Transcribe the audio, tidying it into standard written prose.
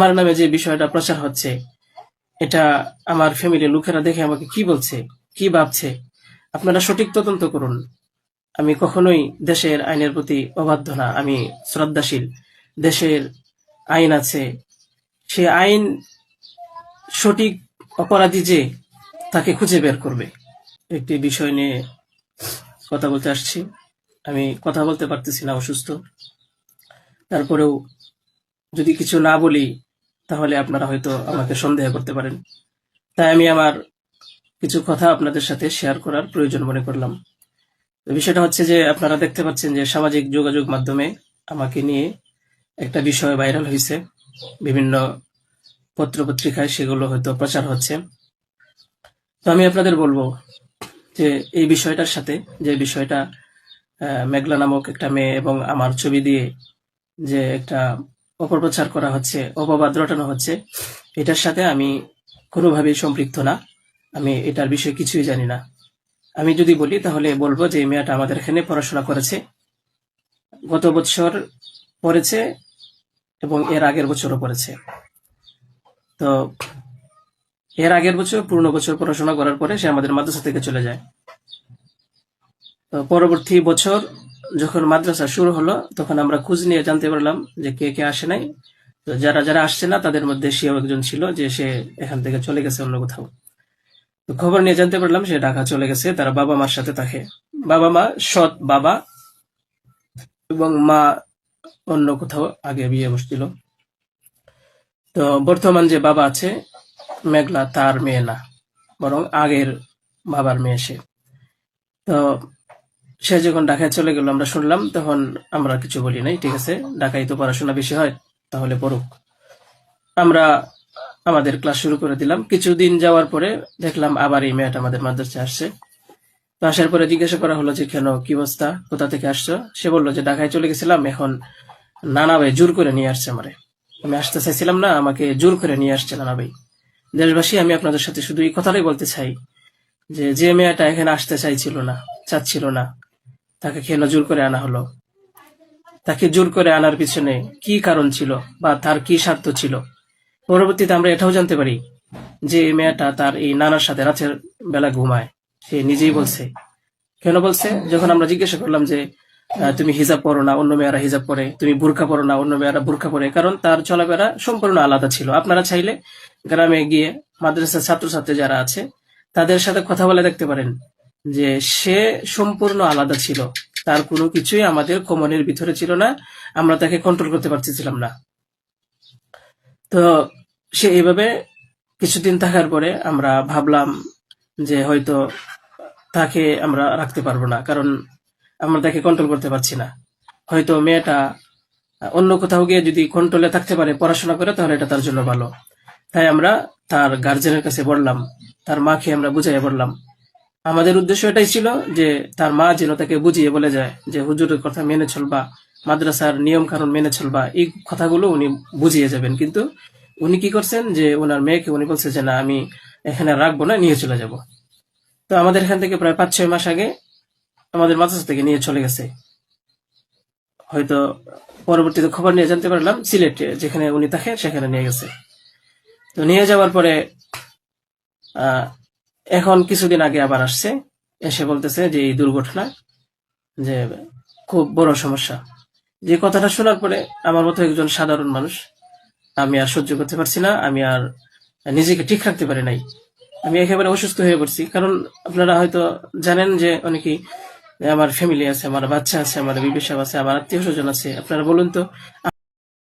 আমার নামে যে বিষয়টা প্রচার হচ্ছে, এটা আমার ফ্যামিলির লোকেরা দেখে আমাকে কি বলছে, কি ভাবছে, আপনারা সঠিক তদন্ত করুন। আমি কখনোই দেশের আইনের প্রতি অবাধ্য না, আমি শ্রদ্ধাশীল। দেশের আইন আছে, সে আইন সঠিক অপরাধী যে তাকে খুঁজে বের করবে। একটি বিষয় নিয়ে কথা বলতে আসছি। আমি কথা বলতে পারতেছি না, অসুস্থ। তারপরেও যদি কিছু না বলি তাহলে আপনারা হয়তো আমাকে সন্দেহ করতে পারেন। তাই আমি আমার কিছু কথা আপনাদের সাথে শেয়ার করার প্রয়োজন মনে করলাম। বিষয়টা হচ্ছে যে আপনারা দেখতে পাচ্ছেন যে সামাজিক যোগাযোগ মাধ্যমে আমাকে নিয়ে একটা বিষয় ভাইরাল হয়েছে, বিভিন্ন পত্র-পত্রিকায় সেগুলো হয়তো প্রচার হচ্ছে। তো আমি আপনাদের বলবো যে এই বিষয়টার সাথে, যে বিষয়টা মেঘলা নামক একটা মেয়ে এবং আমার ছবি দিয়ে যে একটা অপপ্রচার করা হচ্ছে, অপবাদ রটানো হচ্ছে, এটার সাথে আমি কোনোভাবেই সম্পৃক্ত না। আমি এটার বিষয়ে কিছুই জানি না। আমি যদি বলি তাহলে বলবো যে এই মেয়েটা আমাদের এখানে পড়াশোনা করেছে, গত বছর পড়েছে এবং এর আগের বছরও পড়েছে। তো এর আগের বছর পূর্ণ বছর পড়াশোনা করার পরে সে আমাদের মাদ্রাসা থেকে চলে যায়। তো পরবর্তী বছর যখন মাদ্রাসা শুরু হলো তখন আমরা খোঁজ নিয়ে জানতে পারলাম যে কে কে আসে নাই। তো যারা যারা আসছে না তাদের মধ্যে সেও একজন ছিল, যে সে এখান থেকে চলে গেছে অন্য কোথাও। তো খবর নিয়ে জানতে পারলাম সে ঢাকা চলে গেছে, তার বাবা মার সাথে থাকে। বাবা মা সৎ বাবা, এবং মা অন্য কোথাও আগে বিয়ে বসছিল। তো বর্তমান যে বাবা আছে মেঘলা, তার মেয়ে না, বরং আগের বাবার মেয়ে সে। তো সে যখন ঢাকায় চলে গেল আমরা শুনলাম, তখন আমরা কিছু বলি নাই, ঠিক আছে, ঢাকায় তো পড়াশোনা বেশি হয়, তাহলে পড়ুক। আমরা আমাদের ক্লাস শুরু করে দিলাম। কিছুদিন যাওয়ার পরে দেখলাম আবার এই মেয়েটা আমাদের মাদ্রাসায় আসছে। তো আসার পরে জিজ্ঞাসা করা হলো যে কেন, কি অবস্থা, কোথা থেকে আসছো? সে বললো যে ঢাকায় চলে গেছিলাম, এখন নানা ভাই জোর করে নিয়ে আসছে আমারে। আমি আসতে চাইছিলাম না, আমাকে জোর করে নিয়ে আসছে নানা ভাই। দেশবাসী, আমি আপনাদের সাথে শুধু এই কথাটাই বলতে চাই যে যে মেয়েটা এখানে আসতে চাইছিল না, চাচ্ছিল না, তাকে কেন জোর করে আনা হলো? তাকে জোর করে আনার পিছনে কি কারণ ছিল বা তার কি স্বার্থ ছিল? পরবর্তীতে আমরা এটাও জানতে পারি যে এই মেয়েটা তার এই নানার সাথে রাতের বেলা ঘুমায়। সে নিজেই বলছে। কেন বলছে? যখন আমরা জিজ্ঞাসা করলাম যে তুমি হিজাব পরো না, অন্য মেয়েরা হিজাব পরে, তুমি বুরকা পরো না, অন্য মেয়েরা বুরকা পরে, কারণ তার চলাফেরা সম্পূর্ণ আলাদা ছিল। আপনারা চাইলে গ্রামে গিয়ে মাদ্রাসার ছাত্রছাত্রী যারা আছে তাদের সাথে কথা বলে দেখতে পারেন যে সে সম্পূর্ণ আলাদা ছিল। তার কোনো কিছুই আমাদের কমনের ভিতরে ছিল না, আমরা তাকে কন্ট্রোল করতে পারতেছিলাম না। তো সে এইভাবে কিছুদিন থাকার পরে আমরা ভাবলাম যে হয়তো তাকে আমরা রাখতে পারবো না, কারণ আমরা তাকে কন্ট্রোল করতে পারছি না। হয়তো মেয়েটা অন্য কোথাও গিয়ে যদি কন্ট্রোলে থাকতে পারে, পড়াশোনা করে, তাহলে এটা তার জন্য ভালো। তাই আমরা তার গার্জেনের কাছে বললাম, তার মাকে আমরা বুঝাইয়া বললাম। আমাদের উদ্দেশ্য এটাই ছিল যে তার মা যেন তাকে বুঝিয়ে বলে যায় যে হুজুরের কথা মেনে চলবা, মাদ্রাসার নিয়ম কানুন মেনে চলবা, এই কথাগুলো উনি বুঝিয়ে যাবেন। কিন্তু উনি কি করছেন যে ওনার মেয়েকে উনি বলছে যে না, আমি এখানে রাখবো না, নিয়ে চলে যাব। তো আমাদের এখান থেকে প্রায় 5-6 মাস আগে আমাদের মাদ্রাসা থেকে নিয়ে চলে গেছে। হয়তো পরবর্তীতে খবর নিয়ে জানতে পারলাম সিলেটে যেখানে উনি থাকেন সেখানে নিয়ে গেছে। তো নিয়ে যাওয়ার পরে আহ এখন কিছুদিন আগে আবার আসছে, এসে বলতেছে যে এই দুর্ঘটনা, যে খুব বড় সমস্যা। যে কথাটা শোনার পরে আমার মতো একজন সাধারণ মানুষ, আমি আর সহ্য করতে পারছি না, আমি আর নিজেকে ঠিক রাখতে পারি নাই। আমি একেবারে অসুস্থ হয়ে পড়ছি। কারণ আপনারা হয়তো জানেন যে অনেকেই, আমার ফ্যামিলি আছে, আমার বাচ্চা আছে, আমার বিবি সাহেব আছে, আমার আত্মীয় স্বজন আছে। আপনারা বলুন তো